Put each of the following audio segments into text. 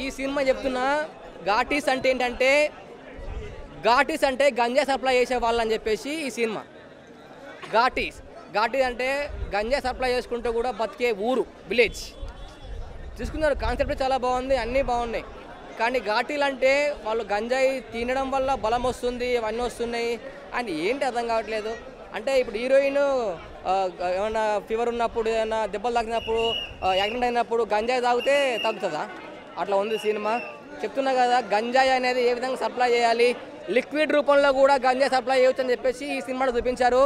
ఈ సినిమా చెప్తున్నా ఘాటీస్ అంటే ఏంటంటే ఘాటీస్ అంటే గంజా సప్లై చేసే వాళ్ళు అని చెప్పేసి ఈ సినిమా ఘాటీస్ అంటే గంజా సప్లై చేసుకుంటూ కూడా బతికే ఊరు విలేజ్ చూసుకున్నారు. కాన్సెప్ట్ చాలా బాగుంది, అన్నీ బాగున్నాయి. కానీ ఘాటీలు అంటే వాళ్ళు గంజాయి తినడం వల్ల బలం వస్తుంది, ఇవన్నీ వస్తున్నాయి అని ఏంటి అర్థం కావట్లేదు. అంటే ఇప్పుడు హీరోయిన్ ఏమన్నా ఫీవర్ ఉన్నప్పుడు, ఏమన్నా దెబ్బలు తాకినప్పుడు, యాక్సిడెంట్ అయినప్పుడు గంజాయి తాగితే తగ్గుతుందా? అట్లా ఉంది సినిమా. చెప్తున్నా కదా, గంజాయి అనేది ఏ విధంగా సప్లై చేయాలి, లిక్విడ్ రూపంలో కూడా గంజాయి సప్లై చేయవచ్చు అని చెప్పేసి ఈ సినిమాలో చూపించారు.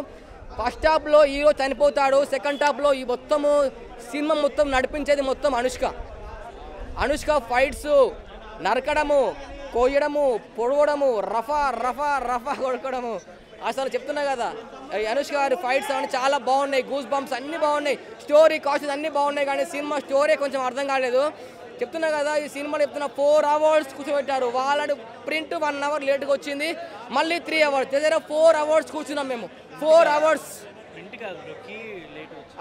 ఫస్ట్ హాఫ్లో హీరో చనిపోతాడు, సెకండ్ హాఫ్లో ఈ మొత్తము సినిమా మొత్తం నడిపించేది మొత్తం అనుష్క ఫైట్స్, నరకడము, కోయడము, పొడవడము, రఫా రఫా రఫా కొడకడము. అసలు చెప్తున్నా కదా, అనుష్క గారి ఫైట్స్ అవన్నీ చాలా బాగున్నాయి, గూస్ బంప్స్ అన్నీ బాగున్నాయి, స్టోరీ కాస్ట్ అన్నీ బాగున్నాయి. కానీ సినిమా స్టోరీ కొంచెం అర్థం కాలేదు. చెప్తున్నా కదా, ఈ సినిమాలో చెప్తున్నా 4 hours కూర్చోబెట్టారు. వాళ్ళ ప్రింట్ 1 hour లేట్గా వచ్చింది, మళ్ళీ 3 hours, దగ్గర 4 hours కూర్చున్నాం మేము. 4 hours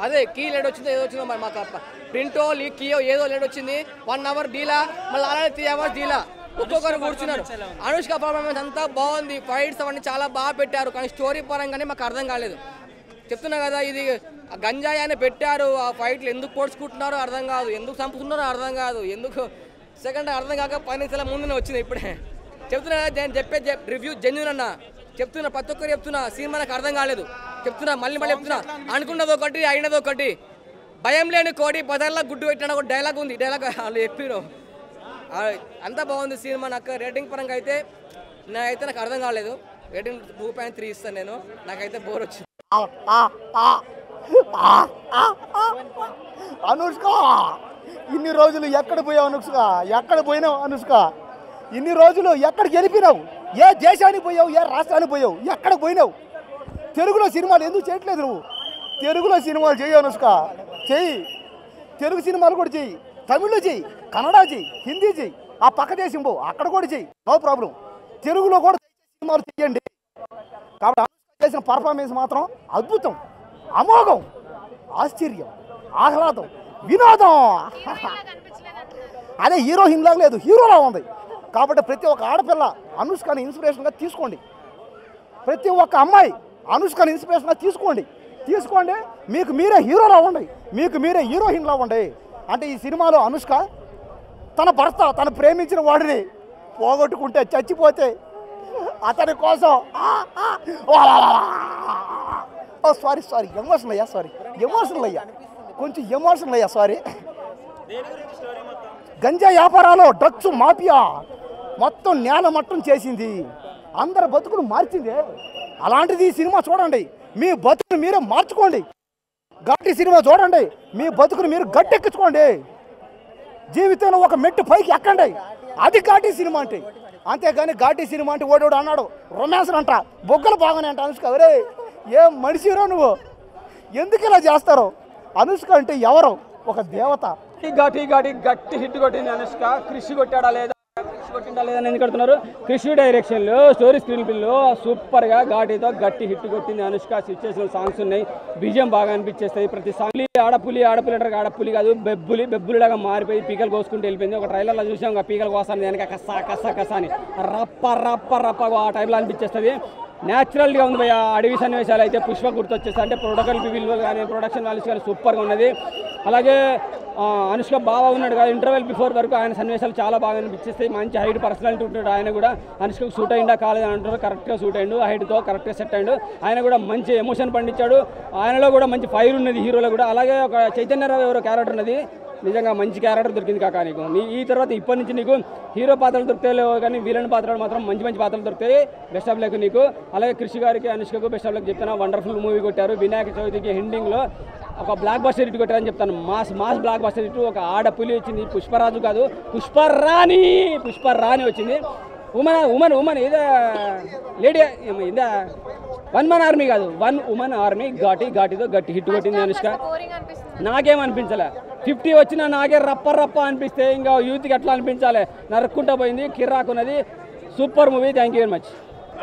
అదే కీ లేట్ వచ్చిందో ఏదో వచ్చిందో మరి మాకు ప్రింటో కీయో ఏదో లేట్ వచ్చింది. 1 hour డీలా, మళ్ళీ అలానే 3 hours డీలా, ఒక్కొక్కరు కూర్చున్నారు. అనుష్క పర్ఫార్మెన్స్ అంతా బాగుంది, ఫైట్స్ అవన్నీ చాలా బాగా పెట్టారు. కానీ స్టోరీ పరంగానే మాకు అర్థం కాలేదు. చెప్తున్నా కదా, ఇది గంజాయి అని పెట్టారు, ఆ ఫైట్లు ఎందుకు పొడుచుకుంటున్నారో అర్థం కాదు, ఎందుకు చంపుతున్నారో అర్థం కాదు, ఎందుకు సెకండ్ అర్థం కాక 10 నిమిషాల ముందునే వచ్చింది. ఇప్పుడే చెప్తున్నా కదా, నేను చెప్పే రివ్యూ జెన్యూన్ అన్న చెప్తున్నా, ప్రతి ఒక్కరు చెప్తున్నా, సినిమా నాకు అర్థం కాలేదు. చెప్తున్నా, మళ్ళీ చెప్తున్నా, అనుకున్నది ఒకటి అయినది ఒకటి. భయం లేని కోడి బజార్లా గుడ్డు పెట్టిన ఒక డైలాగ్ ఉంది, డైలాగ్ వాళ్ళు చెప్పారు. అంతా బాగుంది సినిమా. నాకు రేటింగ్ పరంగా అయితే నాకు అర్థం కాలేదు. రేటింగ్ 2.3 ఇస్తాను నేను. నాకైతే బోర్ వచ్చింది. అనుష్క ఇన్ని రోజులు ఎక్కడ పోయావు అనుష్క? ఎక్కడ పోయినావు అనుష్క? ఇన్ని రోజులు ఎక్కడికి వెళ్ళిపోయినావు? ఏ దేశానికి పోయావు? ఏ రాష్ట్రానికి పోయావు? ఎక్కడ పోయినావు? తెలుగులో సినిమాలు ఎందుకు చేయట్లేదు నువ్వు? తెలుగులో సినిమాలు చెయ్యి అనుష్క, చెయ్యి. తెలుగు సినిమాలు కూడా చెయ్యి, తమిళ్లో చెయ్యి, కన్నడ చెయ్యి, హిందీ చెయ్యి, ఆ పక్క దేశం పో, అక్కడ కూడా చెయ్యి, నో ప్రాబ్లం. తెలుగులో కూడా సినిమాలు చెయ్యండి. కాబట్టి అనుష్క చేసిన పర్ఫార్మెన్స్ మాత్రం అద్భుతం, అమోఘం, ఆశ్చర్యం, ఆహ్లాదం, వినోదం. అదే హీరోయిన్ లాగా లేదు, హీరోలా ఉంది. కాబట్టి ప్రతి ఒక్క ఆడపిల్ల అనుష్కని ఇన్స్పిరేషన్గా తీసుకోండి. ప్రతి ఒక్క అమ్మాయి అనుష్కని ఇన్స్పిరేషన్గా తీసుకోండి. మీకు మీరే హీరోలా ఉండండి, మీకు మీరే హీరోయిన్లా ఉండండి. అంటే ఈ సినిమాలో అనుష్క తన భర్త, తను ప్రేమించిన వాడిని పోగొట్టుకుంటే, చచ్చిపోతే అతని కోసం సారీ ఎమోషనల్ అయ్యా, కొంచెం ఎమోషనల్ అయ్యా, సారీ. గంజా వ్యాపారాలు, డ్రగ్స్ మాఫియా మొత్తం నేలమట్టం చేసింది, అందరి బతుకులు మార్చింది. అలాంటిది ఈ సినిమా చూడండి, మీ బతుకును మీరే మార్చుకోండి. ఘాటీ సినిమా చూడండి, మీ బతుకును మీరు గట్టెక్కించుకోండి. జీవితంలో ఒక మెట్టు పైకి ఎక్కండి, అది ఘాటీ సినిమా అంటే. అంతేగాని ఘాటీ సినిమా అంటే ఓడోడు అన్నాడు రొమాన్స్ అంట, బొగ్గలు బాగానే అంట. అనుష్క ఎవరే, ఏం మనిషిరో నువ్వు? ఎందుకు ఇలా చేస్తారు? అనుష్క అంటే ఎవరు? ఒక దేవత. గట్టి హిట్ కొట్టింది అనుష్క. కృషి కొట్టాడా లేదా, కొట్టిండా లేదని ఎందుకు కడుతున్నారు? కృషి డైరెక్షన్లో, స్టోరీ స్క్రీన్ ప్లేలో సూపర్గా ఘాటీతో గట్టి హిట్ కొట్టింది అనుష్క. సిచ్యువేషన్ సాంగ్స్ ఉన్నాయి, బిజిఎం బాగా అనిపించేస్తాయి. ప్రతి సాంగ్ ఆడపులి అంటారు, ఆడపులి కాదు బెబ్బులిలాగా మారిపోయి పీకలు కోసుకుంటూ వెళ్ళిపోయింది. ఒక ట్రైలర్లో చూసాం, పీకలు కోసాను వెనక కసా అని రప్ప ఆ టైంలో అనిపించేస్తుంది. న్యాచురల్గా ఉంది భయ. అడవి సన్నివేశాలు అయితే పుష్ప గుర్తొచ్చేస్తాయి. అంటే విలువలు కానీ, ప్రొడక్షన్ వాల్యూస్ కానీ సూపర్గా ఉన్నది. అలాగే అనుష్క బాగా ఉన్నాడు కదా, ఇంటర్వెల్ బిఫోర్ వరకు ఆయన సన్నివేశాలు చాలా బాగా అనిపించేస్తాయి. మంచి హైట్ పర్సనాలిటీ ఉంటాడు ఆయన కూడా. అనుష్కకు సూట్ అయిందా కాలేదని అంటారు, కరెక్ట్గా సూట్ అయ్యిండు, హైట్తో కరెక్ట్గా సెట్ అయ్యిండు. ఆయన కూడా మంచి ఎమోషన్ పండించాడు, ఆయనలో కూడా మంచి ఫైర్ ఉన్నది హీరోలో కూడా. అలాగే ఒక చైతన్యరావు ఎవరో క్యారెక్టర్ ఉన్నది, నిజంగా మంచి క్యారెక్టర్ దొరికింది కాక నీకు. ఈ తర్వాత ఇప్పటి నుంచి నీకు హీరో పాత్రలు దొరుకుతాయి కానీ విలన్ పాత్రలు మాత్రం మంచి పాత్రలు దొరుకుతాయి. బెస్ట్ ఆఫ్ లక్ నీకు. అలాగే కృషి గారికి, అనుష్కకు బెస్ట్ ఆఫ్ లక్ చెప్తాను. వండర్ఫుల్ మూవీ కొట్టారు. వినాయక చవితికి ఎండింగ్లో ఒక బ్లాక్ బస్టర్ హిట్ కొట్టారని చెప్తాను. Mass block buster hit. ఒక ఆడపులి వచ్చింది, పుష్పరాజు కాదు పుష్పరాణి వచ్చింది. ఉమెన్ ఇదే లేడీ, ఇదే 1 man ఆర్మీ కాదు, 1 woman ఆర్మీ. ఘాటీతో గట్టి హిట్ కొట్టింది అనుష్క. నాకేమనిపించలే, 50 వచ్చినా నాకే రప్ప అనిపిస్తే ఇంకా యూత్కి ఎట్లా అనిపించాలి? నరుక్కుంటా పోయింది, కిర్రాకున్నది. Super movie, thank you very much.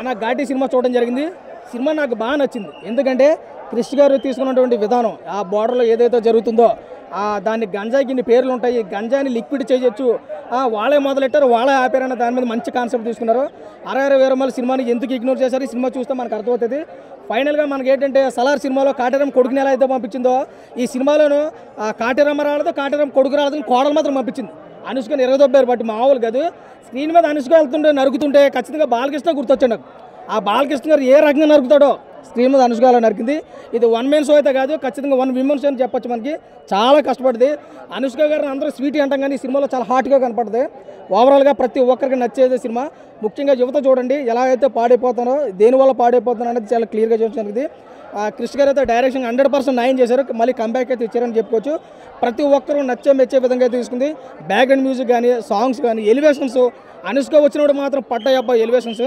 నాకు ఘాటీ సినిమా చూడడం జరిగింది. సినిమా నాకు బాగా నచ్చింది. ఎందుకంటే కృష్ణ గారు తీసుకున్నటువంటి విధానం, ఆ బార్డర్లో ఏదైతే జరుగుతుందో దాన్ని గంజాయికి ఇన్ని పేర్లు ఉంటాయి, గంజాయిని లిక్విడ్ చేయొచ్చు, వాళ్ళే మొదలెట్టారు వాళ్ళే ఆపారన్న దాని మీద మంచి కాన్సెప్ట్ తీసుకున్నారు. 60-60 వేల సినిమాని ఎందుకు ఇగ్నోర్ చేశారు ఈ సినిమా చూస్తే మనకు అర్థమవుతుంది. ఫైనల్గా మనకి ఏంటంటే సలార్ సినిమాలో కాటేరమ్మ కొడుకుని ఎలా అయితే పంపించిందో ఈ సినిమాలోనూ కాటేరమ్మ రాలేదు, కాటేరమ్మ కొడుకు రాలేదు, కోడలు మాత్రం పంపించింది. అనుష్కని ఎరగదొబ్బారు బట్టి మామూలు కాదు. స్క్రీన్ మీద అనుష్క వెళ్తుంటే నరుకుతుంటే ఖచ్చితంగా బాలకృష్ణ గుర్తొచ్చాడు నాకు. ఆ బాలకృష్ణ గారు ఏ రకంగా నరుకుతాడో స్క్రీన్ మీద అనుష్క అలా నరికింది. ఇది 1 మెన్ షో అయితే కాదు, ఖచ్చితంగా 1 విమెన్ షో అని చెప్పొచ్చు. మనకి చాలా కష్టపడింది అనుష్క గారిని అందరూ స్వీటీ అంటాం కానీ ఈ సినిమాలో చాలా హాట్గా కనపడుతుంది. ఓవరాల్గా ప్రతి ఒక్కరికి నచ్చేది సినిమా. ముఖ్యంగా యువత చూడండి ఎలా అయితే పాడైపోతానో, దేనివల్ల పాడైపోతానో అనేది చాలా క్లియర్గా చూపించింది. కృష్ణ గారు అయితే డైరెక్షన్ 100% న్యాయం చేశారు. మళ్ళీ కంబ్యాక్ అయితే ఇచ్చారని చెప్పుకోవచ్చు. ప్రతి ఒక్కరూ మెచ్చే విధంగా అయితే తీసుకుంది. బ్యాక్గ్రౌండ్ మ్యూజిక్ కానీ, సాంగ్స్ కానీ, ఎలివేషన్స్ అనుష్క వచ్చినప్పుడు మాత్రం పట్టాయబ్బా ఎలివేషన్స్.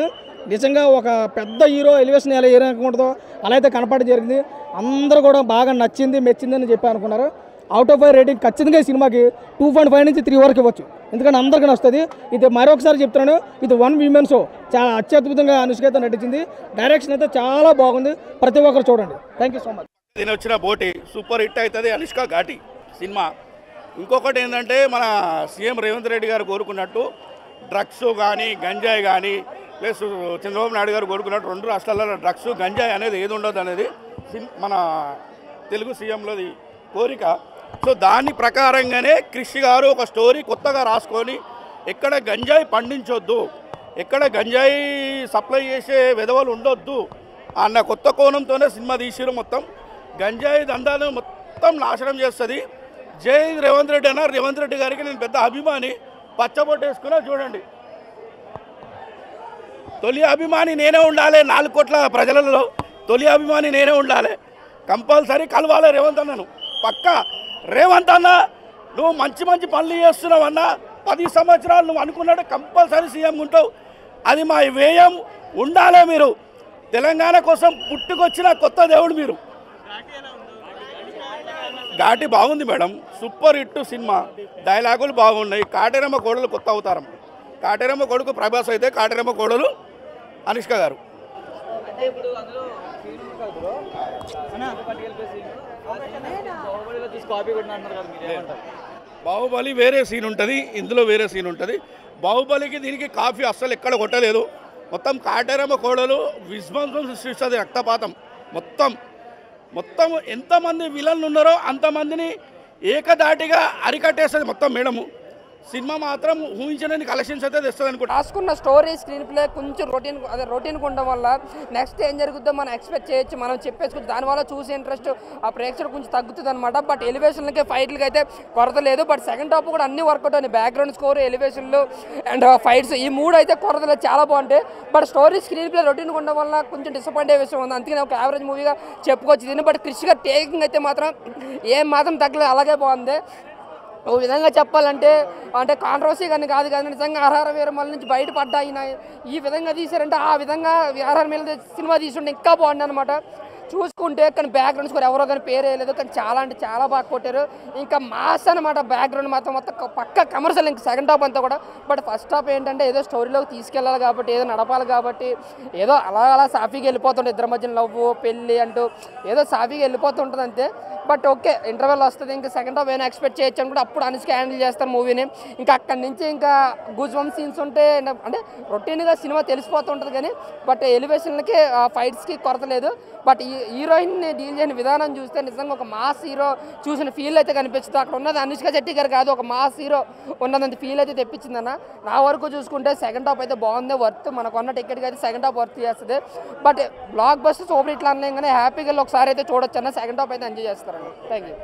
నిజంగా ఒక పెద్ద హీరో ఎలివేషన్ ఎలా ఏ రకంగా ఉంటుందో అలా అయితే కనపడడం జరిగింది. అందరూ కూడా బాగా నచ్చింది, మెచ్చిందని చెప్పి అనుకున్నారు. అవుట్ ఆఫ్ 5 రేటింగ్ ఖచ్చితంగా ఈ సినిమాకి 2.5 నుంచి 3 వరకు ఇవ్వచ్చు. ఎందుకంటే అందరికీ నచ్చుతుంది. ఇది మరొకసారి చెప్తున్నాను, ఇది 1 విమెన్ షో. చాలా అత్యద్భుతంగా అనుష్క అయితే నటించింది. డైరెక్షన్ అయితే చాలా బాగుంది. ప్రతి ఒక్కరు చూడండి. Thank you so much. దీని వచ్చిన బోటి సూపర్ హిట్ అవుతుంది అనుష్క ఘాటి సినిమా. ఇంకొకటి ఏంటంటే మన సీఎం రేవంత్ రెడ్డి గారు కోరుకున్నట్టు డ్రగ్స్ కానీ గంజాయి కానీ ప్లస్ చంద్రబాబు నాయుడు గారు కోరుకున్నట్టు 2 రాష్ట్రాలలో డ్రగ్స్ గంజాయి అనేది ఏది ఉండదు అనేది మన తెలుగు సీఎంలోది కోరిక. సో దాని ప్రకారంగానే కృషి గారు ఒక స్టోరీ కొత్తగా రాసుకొని ఎక్కడ గంజాయి పండించొద్దు, ఎక్కడ గంజాయి సప్లై చేసే విధవలు ఉండొద్దు అన్న కొత్త కోణంతోనే సినిమా తీసిరు. మొత్తం గంజాయి దందాను మొత్తం నాశనం చేస్తుంది. జై రేవంత్ రెడ్డి అన్న. రేవంత్ రెడ్డి గారికి నేను పెద్ద అభిమాని. పచ్చబొట్టు వేసుకున్నా చూడండి. తొలి అభిమాని నేనే ఉండాలి. 4 కోట్ల ప్రజలలో తొలి అభిమాని నేనే ఉండాలి. కంపల్సరీ కలవాలి రేవంత్ అన్నను పక్కా. రేవంత్ అన్న నువ్వు మంచి మంచి పనులు చేస్తున్నావు అన్న. 10 సంవత్సరాలు నువ్వు అనుకున్నట్టు కంపల్సరీ సీఎం ఉంటావు. అది మా వ్యయం ఉండాలి. మీరు తెలంగాణ కోసం పుట్టుకొచ్చిన కొత్త దేవుడు మీరు. ఘాటి బాగుంది మేడం, సూపర్ హిట్ సినిమా. డైలాగులు బాగున్నాయి. కాటేరమ్మ కోడలు కొత్త అవతారం. కాటేరమ్మ కొడుకు ప్రభాస్ అయితే కాటేరమ్మ కోడలు అనుష్క గారు. బాహుబలి వేరే సీన్ ఉంటుంది, ఇందులో వేరే సీన్ ఉంటుంది. బాహుబలికి దీనికి కాఫీ అస్సలు ఎక్కడ కొట్టలేదు. మొత్తం కాటేరమ్మ కోడలు విధ్వంసం సృష్టిస్తుంది. రక్తపాతం మొత్తం ఎంతమంది విలన్లు ఉన్నారో అంతమందిని ఏకదాటిగా అరికట్టేస్తుంది మొత్తం మేడము. సినిమా మాత్రం ఊహించడానికి కలెక్షన్స్ అయితే తెస్తుంది అనుకుంటా. రాసుకున్న స్టోరీ స్క్రీన్ ప్లే కొంచెం రొటీన్గా ఉండడం వల్ల నెక్స్ట్ ఏం జరుగుతుందో మనం ఎక్స్పెక్ట్ చేయొచ్చు, మనం చెప్పేసుకోవచ్చు. దానివల్ల చూసే ఇంట్రెస్ట్ ఆ ప్రేక్షకుడు కొంచెం తగ్గుతుంది అనమాట. బట్ ఎలివేషన్లకి ఫైట్లకి అయితే కొరత లేదు. బట్ సెకండ్ హాఫ్ కూడా అన్ని వర్కౌట్ అయినాయి. బ్యాక్గ్రౌండ్ స్కోర్, ఎలివేషన్లు అండ్ ఫైట్స్ ఈ 3 అయితే కొరత లేదు, చాలా బాగుంటాయి. బట్ స్టోరీ స్క్రీన్ ప్లే రొటీన్గా ఉండడం వల్ల కొంచెం డిసప్పాయింట్ అయ్యే విషయం ఉంది. అందుకని ఒక యావరేజ్ మూవీగా చెప్పుకోవచ్చు దీన్ని. బట్ కృషి గారు టేకింగ్ అయితే మాత్రం ఏం మాత్రం తగ్గలేదు, అలాగే బాగుంది. ఓ విధంగా చెప్పాలంటే అంటే కాంట్రవర్సీ కానీ కాదు కానీ నిజంగా ఆర్ఆర్ వీరమల నుంచి బయటపడ్డా ఆయన ఈ విధంగా తీశారంటే ఆ విధంగా ఆర్ఆర్ మీద సినిమా తీసుకుంటే ఇంకా బాగుంది అనమాట. చూసుకుంటే కానీ బ్యాక్గ్రౌండ్ స్కోర్ ఎవరో కానీ పేరు వేయలేదు, కానీ చాలా అంటే చాలా బాగా కొట్టారు. ఇంకా మాస్ అనమాట. బ్యాక్గ్రౌండ్ మొత్తం పక్క కమర్షియల్ ఇంకా సెకండ్ హాఫ్ అంతా కూడా. బట్ ఫస్ట్ హాఫ్ ఏంటంటే ఏదో స్టోరీలోకి తీసుకెళ్ళాలి కాబట్టి, ఏదో నడపాలి కాబట్టి ఏదో అలా సాఫీగా వెళ్ళిపోతుంటే ఇద్దరి మధ్యన లవ్ పెళ్ళి అంటూ ఏదో సాఫీగా వెళ్ళిపోతుంటుంది అంతే. బట్ ఓకే ఇంటర్వెల్ వస్తుంది, ఇంకా సెకండ్ హాఫ్ ఏమైనా ఎక్స్పెక్ట్ చేయొచ్చు అనుకుంటే అప్పుడు అనుష్క హ్యాండిల్ చేస్తారు మూవీని. ఇంకా అక్కడి నుంచి ఇంకా గూజ్ బంప్ సీన్స్ ఉంటే అంటే రొటీన్గా సినిమా తెలిసిపోతుంటుంది కానీ బట్ ఎలివేషన్లకి ఫైట్స్కి కొరత లేదు. బట్ ఈ హీరోయిన్ని డీల్ చేయని విధానం చూస్తే నిజంగా ఒక మాస్ హీరో చూసిన ఫీల్ అయితే కనిపిస్తుంది. అక్కడ ఉన్నది అనుష్క శెట్టి గారు కాదు, ఒక మాస్ హీరో ఉన్నదంత ఫీల్ అయితే తెప్పించిందన్న. నా వరకు చూసుకుంటే సెకండ్ హాఫ్ అయితే బాగుంది, వర్త్ మనకు ఉన్న టికెట్కి అయితే సెకండ్ హాఫ్ వర్త్ చేస్తుంది. బట్ బ్లాక్ బస్టర్ సూపర్ ఇట్లా అనలేం కానీ హ్యాపీగా ఒకసారి అయితే చూడొచ్చు అన్న. సెకండ్ హాఫ్ అయితే ఎంజాయ్ చేస్తారండి. Thank you.